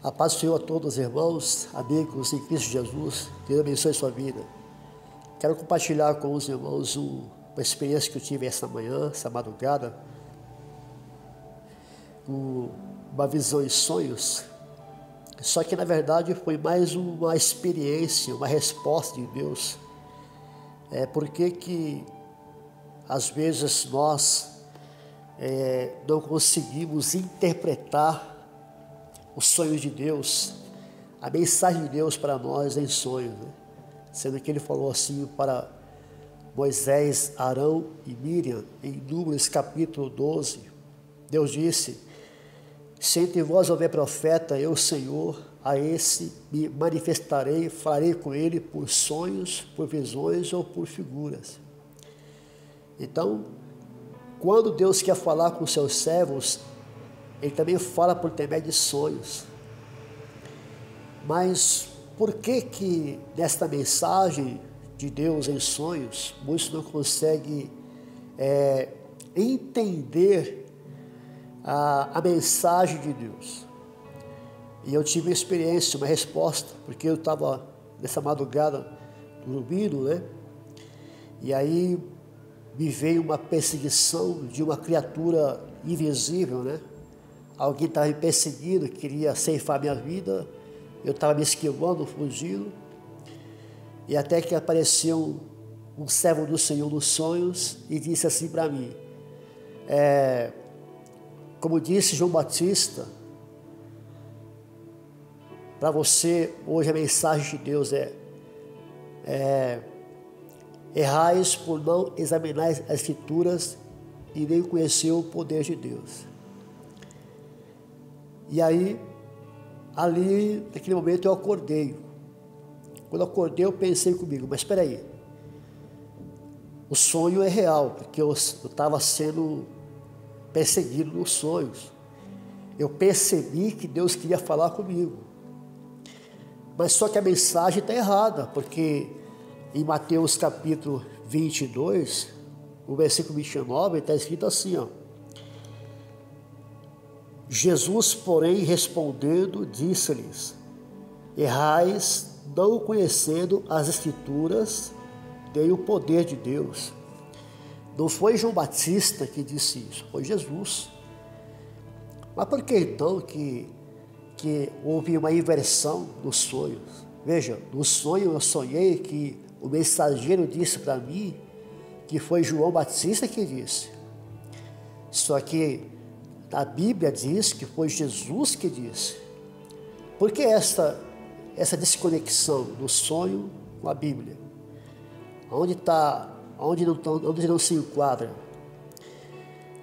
A paz do Senhor a todos, irmãos, amigos em Cristo Jesus. Deus abençoe a sua vida. Quero compartilhar com os irmãos uma experiência que eu tive essa manhã, essa madrugada, uma visão em sonhos. Só que na verdade foi mais uma experiência, uma resposta de Deus. Porque que às vezes nós não conseguimos interpretar os sonhos de Deus, a mensagem de Deus para nós em sonhos, né? Sendo que ele falou assim para Moisés, Arão e Miriam, em Números capítulo 12, Deus disse: se entre vós houver profeta, eu, Senhor, a esse me manifestarei, falarei com ele por sonhos, por visões ou por figuras. Então, quando Deus quer falar com seus servos, Ele também fala por intermédio de sonhos. Mas por que nesta mensagem de Deus em sonhos, muitos não conseguem entender a mensagem de Deus? E eu tive uma experiência, uma resposta, porque eu estava nessa madrugada dormindo, né? E aí me veio uma perseguição de uma criatura invisível, né? Alguém estava me perseguindo, queria ceifar minha vida, eu estava me esquivando, fugindo, e até que apareceu um servo do Senhor nos sonhos e disse assim para mim, como disse João Batista, para você hoje a mensagem de Deus errais por não examinar as Escrituras e nem conhecer o poder de Deus. E aí, ali, naquele momento eu acordei. Quando eu acordei eu pensei comigo, mas espera aí, o sonho é real, porque eu estava sendo perseguido nos sonhos. Eu percebi que Deus queria falar comigo. Mas só que a mensagem está errada, porque em Mateus capítulo 22, o versículo 29, está escrito assim, ó. Jesus, porém, respondendo, disse-lhes, errais, não conhecendo as Escrituras, nem o poder de Deus. Não foi João Batista que disse isso, foi Jesus. Mas por que então que houve uma inversão nos sonhos? Veja, no sonho eu sonhei que o mensageiro disse para mim que foi João Batista que disse. Só que a Bíblia diz que foi Jesus que disse. Por que essa desconexão do sonho com a Bíblia? Onde não se enquadra?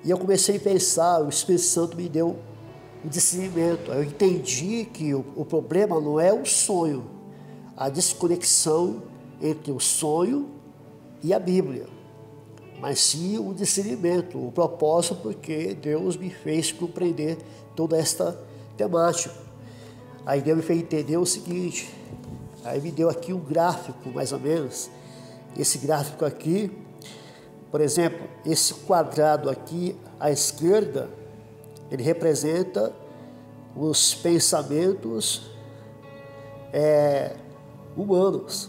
E eu comecei a pensar, o Espírito Santo me deu um discernimento. Eu entendi que o problema não é o sonho, a desconexão entre o sonho e a Bíblia, mas sim o discernimento, o propósito, porque Deus me fez compreender toda esta temática. Aí Deus me fez entender o seguinte, aí me deu aqui um gráfico, mais ou menos. Esse gráfico aqui, por exemplo, esse quadrado aqui à esquerda, ele representa os pensamentos humanos.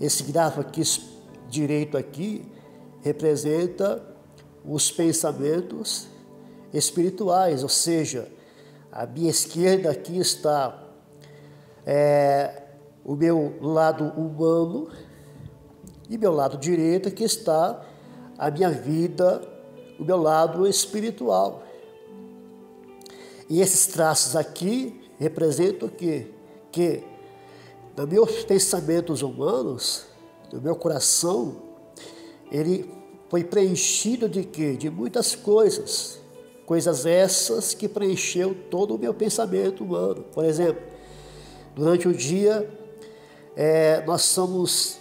Esse gráfico aqui, direito aqui, representa os pensamentos espirituais, ou seja, a minha esquerda aqui está o meu lado humano e meu lado direito aqui está a minha vida, o meu lado espiritual. E esses traços aqui representam o quê? Que nos meus pensamentos humanos, no meu coração, ele foi preenchido de quê? De muitas coisas. Coisas essas que preencheu todo o meu pensamento humano. Por exemplo, durante o dia, nós somos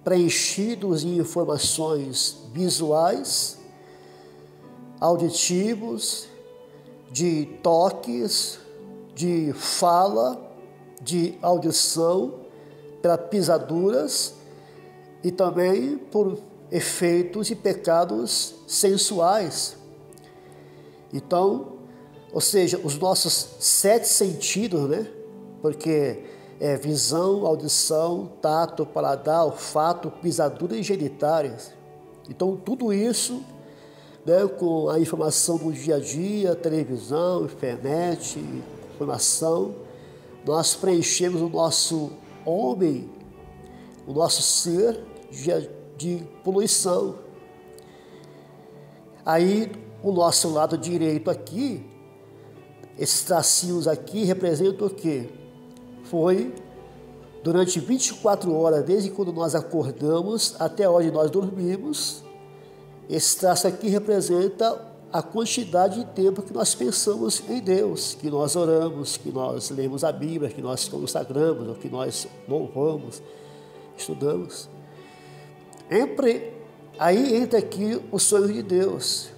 preenchidos em informações visuais, auditivos, de toques, de fala, de audição, pelas pisaduras e também por efeitos e pecados sensuais. Então, Ou seja, os nossos 7 sentidos, né? Porque visão, audição, tato, paladar, olfato, pisadura e genitárias. Então, tudo isso, né, com a informação do dia a dia, televisão, internet, informação, nós preenchemos o nosso homem, o nosso ser de poluição. Aí, o nosso lado direito aqui, esses tracinhos aqui representam o quê? Foi durante 24 horas, desde quando nós acordamos até onde nós dormimos. Esse traço aqui representa a quantidade de tempo que nós pensamos em Deus, que nós oramos, que nós lemos a Bíblia, que nós consagramos, ou que nós louvamos, estudamos. Aí entra aqui o sonho de Deus.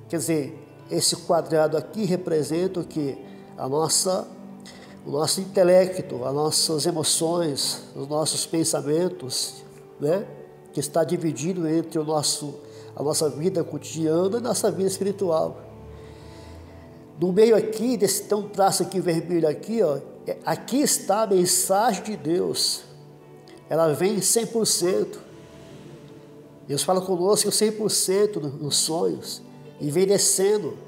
Quer dizer, esse quadrado aqui representa o que? O nosso intelecto, as nossas emoções, os nossos pensamentos, né? Que está dividido entre a nossa vida cotidiana e a nossa vida espiritual. No meio aqui, tem um traço aqui vermelho aqui, ó, aqui está a mensagem de Deus. Ela vem 100%. Deus fala conosco 100% nos sonhos, e vem descendo.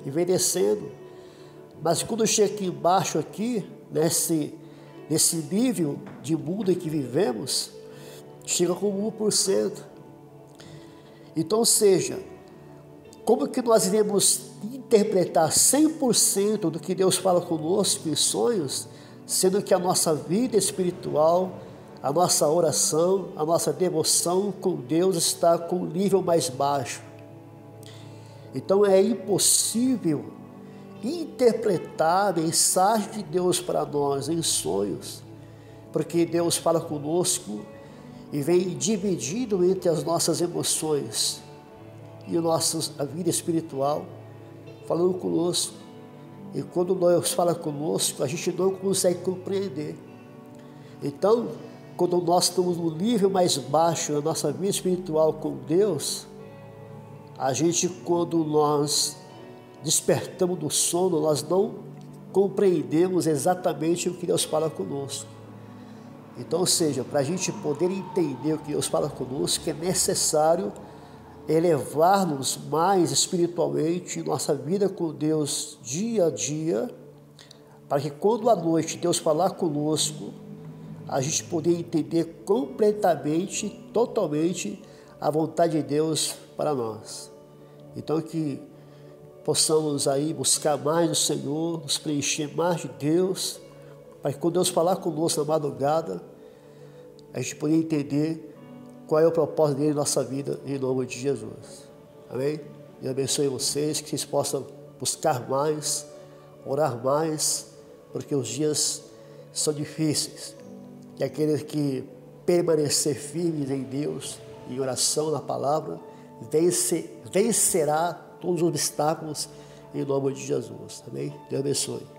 Mas quando chega aqui embaixo, aqui, nesse nível de mundo em que vivemos, chega com 1%. Então, ou seja, como que nós iremos interpretar 100% do que Deus fala conosco em sonhos, sendo que a nossa vida espiritual, a nossa oração, a nossa devoção com Deus está com um nível mais baixo? Então é impossível interpretar a mensagem de Deus para nós em sonhos, porque Deus fala conosco e vem dividido entre as nossas emoções e a vida espiritual, falando conosco. E quando Deus fala conosco, a gente não consegue compreender. Então, quando nós estamos no nível mais baixo da nossa vida espiritual com Deus, quando nós despertamos do sono, nós não compreendemos exatamente o que Deus fala conosco. Então, ou seja, para a gente poder entender o que Deus fala conosco, é necessário elevar-nos mais espiritualmente em nossa vida com Deus dia a dia, para que quando à noite Deus falar conosco, a gente poder entender completamente, totalmente a vontade de Deus para nós. Então que possamos aí buscar mais o Senhor, nos preencher mais de Deus, para que quando Deus falar conosco na madrugada, a gente poder entender qual é o propósito dele na nossa vida, em nome de Jesus. Amém? Deus abençoe vocês, que vocês possam buscar mais, orar mais, porque os dias são difíceis. E aqueles que permanecer firmes em Deus, em oração, na palavra, vencerá todos os obstáculos em nome de Jesus. Amém? Deus abençoe.